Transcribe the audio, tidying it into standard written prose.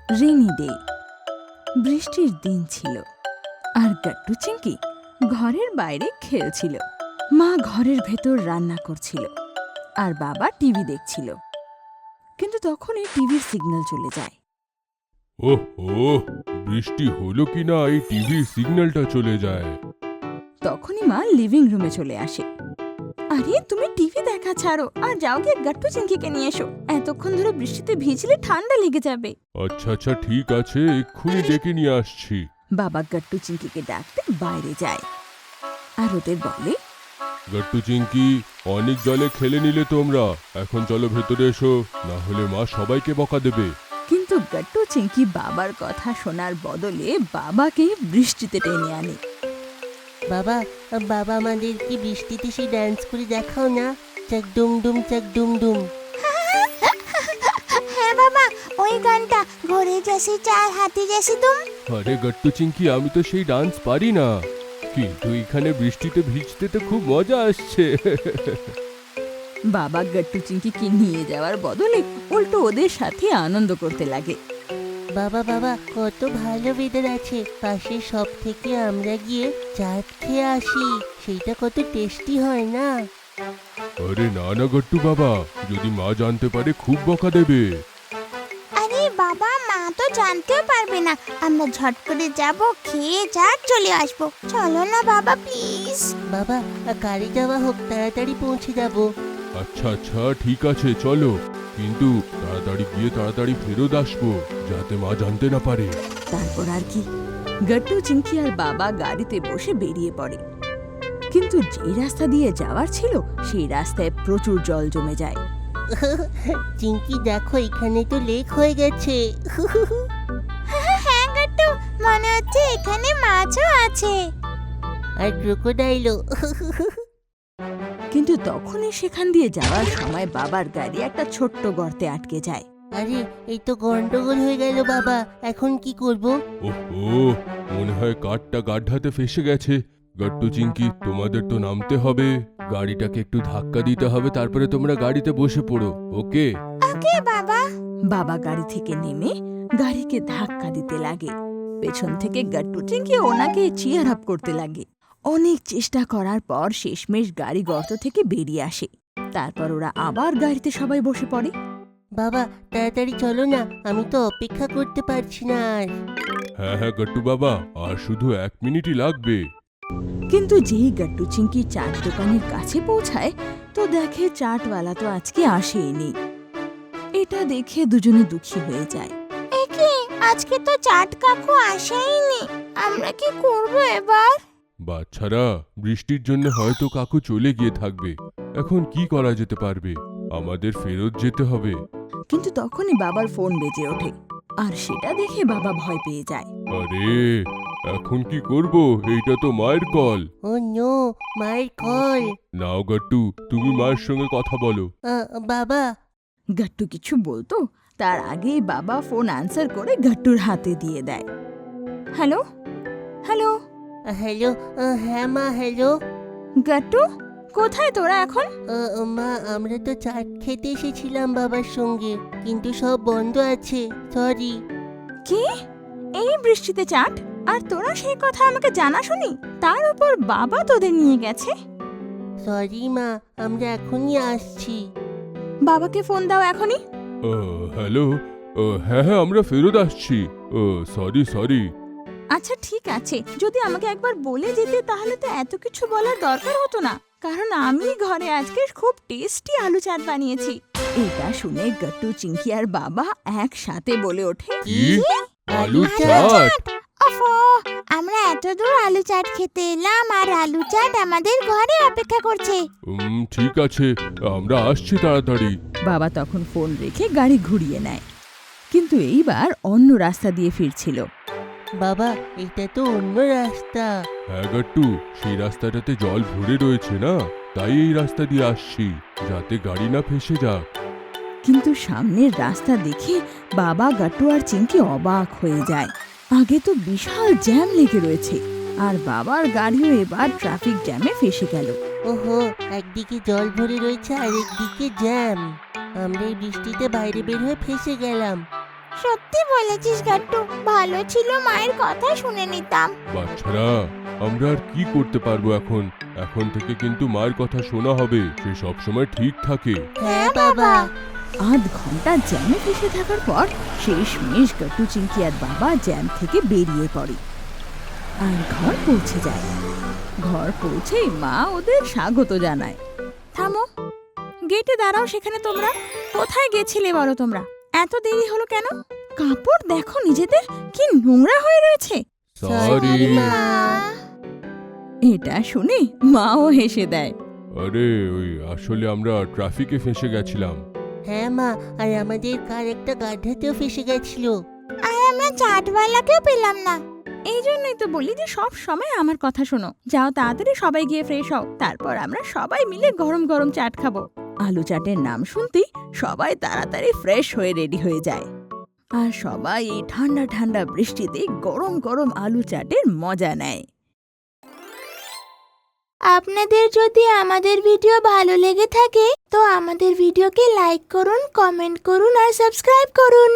Rainy day. বৃষ্টির দিন ছিল আর গাট্টু চিংকি ঘরের বাইরে খেলছিল। মা ঘরের ভেতর রান্না করছিল আর বাবা টিভি দেখছিল। কিন্তু তখনই টিভির সিগন্যাল চলে যায়। ওহো, বৃষ্টি হলো কিনা এই টিভির সিগন্যালটা চলে যায়। তখনই মা লিভিং রুমে চলে আসে। আরে তুমি টিভি দেখা ছাড়ো আর যাও গিয়ে গাট্টু চিংকিকে নিয়ে এসো। এতক্ষণ ধরে বৃষ্টিতে ভিজলে ঠান্ডা লেগে যাবে। আচ্ছা আচ্ছা ঠিক আছে, এক্ষুনি ডেকে নিয়ে আসছি। বাবা গাট্টু চিংকিকে ডাকতে বাইরে যায় আর ওদের বলে, গট্টু চিংকি, অনেক জলে খেলে নিলে তোমরা, এখন চলো ভেতরে এসো, না হলে মা সবাইকে বকা দেবে। কিন্তু গাট্টু চিংকি বাবার কথা শোনার বদলে বাবাকে বৃষ্টিতে টেনে আনে। বাবা বাবা আমাদের কি বৃষ্টিতে সে ডান্স করে দেখাও না, চাক ডুম ডুম চাক ডুম ডুম। হ্যাঁ বাবা, ওই গানটা ঘোরে যাসি চার হাতি যাসি তুম। আরে গট্টু চিংকি, আমি তো সেই ডান্স পারি না, কিন্তু এখানে বৃষ্টিতে ভিজতে তো খুব মজা আসছে। বাবা গাট্টু চিংকিকে নিয়ে যাওয়ার বদলে উল্টো ওদের সাথে আনন্দ করতে লাগে। বাবা বাবা কত ভালো ওয়েদার আছে, পাশে সব থেকে আমরা গিয়ে চাট খেয়ে আসি, সেইটা কত টেস্টি হয় না। আরে না না গট্টু বাবা, যদি মা জানতে পারে খুব বকা দেবে। আরে বাবা, মা তো জানতেও পারবে না, আমরা ঝট করে যাব, খেয়ে চাট চলে আসবো। চলো না বাবা প্লিজ। বাবা গাড়ি যাওয়া হোক, তাড়াতাড়ি পৌঁছে যাবো। আচ্ছা আচ্ছা ঠিক আছে চলো, কিন্তু তাড়াতাড়ি গিয়ে তাড়াতাড়ি ফেরত আসবো, যাতে মা জানতে না পারে। তারপর আর কি, গাট্টু চিংকি আর বাবা গাড়িতে বসে বেরিয়ে পড়ে। কিন্তু যেই রাস্তা দিয়ে যাওয়ার ছিল সেই রাস্তায় প্রচুর জল জমে যায়। চিংকি দেখো, এখানে তো লেক হয়ে গেছে। হ্যাঁ গাট্টু, মনে হচ্ছে এখানে মাছও আছে। আর ক্রোকোডাইলও। কিন্তু তখনই সেখান দিয়ে যাওয়ার সময় বাবার গাড়ি একটা ছোট্ট গর্তে আটকে যায়। আরে এই তো গন্ডগোল হয়ে গেল বাবা, এখন কি করব? ওহো, মনে হয় কাঠটা গাড্ডাতে ফেসে গেছে। গট্টু চিংকি, তোমাদের তো নামতে হবে, গাড়িটাকে একটু ধাক্কা দিতে হবে, তারপরে তোমরা গাড়িতে বসে পড়ো, ওকে? ওকে বাবা। বাবা গাড়ি থেকে নেমে গাড়িকে ধাক্কা দিতে লাগে। পেছন থেকে গাট্টু চিংকি ওনাকে চিয়ার আপ করতে লাগে। অনেক চেষ্টা করার পর শেষমেশ গাড়ি গর্ত থেকে বেরিয়ে আসে। তারপর ওরা আবার গাড়িতে সবাই বসে পড়ে। বাবা তাড়াতাড়ি চলো না, আমি তো অপেক্ষা করতে পারছি না আর। হ্যাঁ হ্যাঁ গট্টু বাবা, আর শুধু 1 মিনিটই লাগবে। কিন্তু যেই গাট্টু চিংকি চাট দোকানের কাছে পৌঁছায় তো দেখে চাটওয়ালা তো আজকে আসেনি। এটা দেখে দুজনে দুঃখী হয়ে যায়। একে আজকে তো চাট কাকু আসেইনি, আমরা কি করব এবার? বাচ্চারা, বৃষ্টির জন্য হয়তো কাকু চলে গিয়ে থাকবে, এখন কি করা যেতে পারবে? আমাদের ফেরত যেতে হবে। কিন্তু তখনই বাবার ফোন বেজে ওঠে আর সেটা দেখে বাবা ভয় পেয়ে যায়। আরে এখন কি করব? এইটা তো মায়ের কল। ও নো, মায়ের কল। নাও গট্টু, তুমি মায়ের সঙ্গে কথা বলো। বাবা গাট্টু কিছু বলতো তার আগেই বাবা ফোন আনসার করে গাট্টুর হাতে দিয়ে দেয়। Hello hello hello. হ্যাঁ মা, হ্যালো। গাট্টু, কোথায় তোরা এখন? মা আমরা তো চাট খেতে এসেছিলাম বাবার সঙ্গে, কিন্তু সব বন্ধ আছে, সরি। কি, এই বৃষ্টিতে চাট? আর তোরা সেই কথা আমাকে জানাসনি? তার উপর বাবা তোদের নিয়ে গেছে। সরি মা, আমরা এখনই আসছি। বাবাকে ফোন দাও এখনই। হ্যালো, হ্যাঁ হ্যাঁ আমরা ফেরত আসছি। Sorry sorry. আচ্ছা ঠিক আছে, যদি আমাকে একবার বলে যেতে তাহলে তো এত কিছু বলার দরকার হতো না, কারণ আমি ঘরে আজকে খুব টেস্টি আলু চাট বানিয়েছি। এটা শুনে গাট্টু চিংকি আর বাবা একসাথে বলে ওঠে, কি? আলু চাট? ওফো, আমরা এত দূর আলু চাট খেতে এলাম আর আলু চাট আমাদের ঘরে অপেক্ষা করছে। ঠিক আছে, আমরা আসছি তাড়াতাড়ি। বাবা তখন ফোন রেখে গাড়ি ঘুরিয়ে নেয়, কিন্তু এইবার অন্য রাস্তা দিয়ে ফিরছিল। বাবা এটা তো অন্য রাস্তা। হ্যাঁ গট্টু, সেই রাস্তাটাতে জল ভরে রয়েছে না, তাই এই রাস্তা দিয়ে আসছি, যাতে গাড়ি না ফেসে যাক। কিন্তু সামনের রাস্তা দেখে বাবা, গাট্টু আর চিংকি অবাক হয়ে যায়। আগে তো বিশাল জ্যাম লেগে রয়েছে আর বাবার গাড়িও এবার ট্রাফিক জ্যামে ফেসে গেল। ওহো, একদিকে জল ভরে রয়েছে আর একদিকে জ্যাম। আমরা এই বৃষ্টিতে বাইরে বের হয়ে ফেসে গেলাম। সত্যি বলেছিস গাট্টু, ভালো ছিল মায়ের কথা শুনে নিতাম। বাচ্চারা, আমরা আর কি করতে পারবো এখন? এখন থেকে কিন্তু মায়ের কথা শোনা হবে, সে সবসময় ঠিক থাকে। হ্যাঁ বাবা। আধ ঘন্টা জ্যামে ফেসে থাকার পর শেষমেশ গাট্টু চিংকি আর বাবা জ্যাম থেকে বেরিয়ে পড়ে আর ঘর পৌঁছে যায়। ঘর পৌঁছেই মা ওদের স্বাগত জানায়। থামো, গেটে দাঁড়াও সেখানে। তোমরা কোথায় গেছিলে বলো? তোমরা এত দেরি হলো কেন? কাপড় দেখো নিজেদের কি নোংরা হয়ে রয়েছে। সরি। মা। এটা শুনে মাও হেসে দেয়। আরে ওই আসলে আমরা ট্রাফিকে ফেঁসে গেছিলাম। হ্যাঁ মা, আর আমাদের কার একটা গাড্ডাতেও ফেসে গেছিল। আর আমরা চাটওয়ালাকেও পেলাম না। এই জন্যই তো বলি যে সব সময় আমার কথা শোনো। যাও তাড়াতাড়ি সবাই গিয়ে ফ্রেশ হও, তারপর আমরা সবাই মিলে গরম গরম চাট খাবো। আলু চাটের নাম শুনতেই সবাই তাড়াতাড়ি ফ্রেশ হয়ে রেডি হয়ে যায় আর সবাই এই ঠান্ডা ঠান্ডা বৃষ্টিতে গরম গরম আলু চাটের মজা নেয়। আপনাদের যদি আমাদের ভিডিও ভালো লেগে থাকে তো আমাদের ভিডিওকে লাইক করুন, কমেন্ট করুন আর সাবস্ক্রাইব করুন।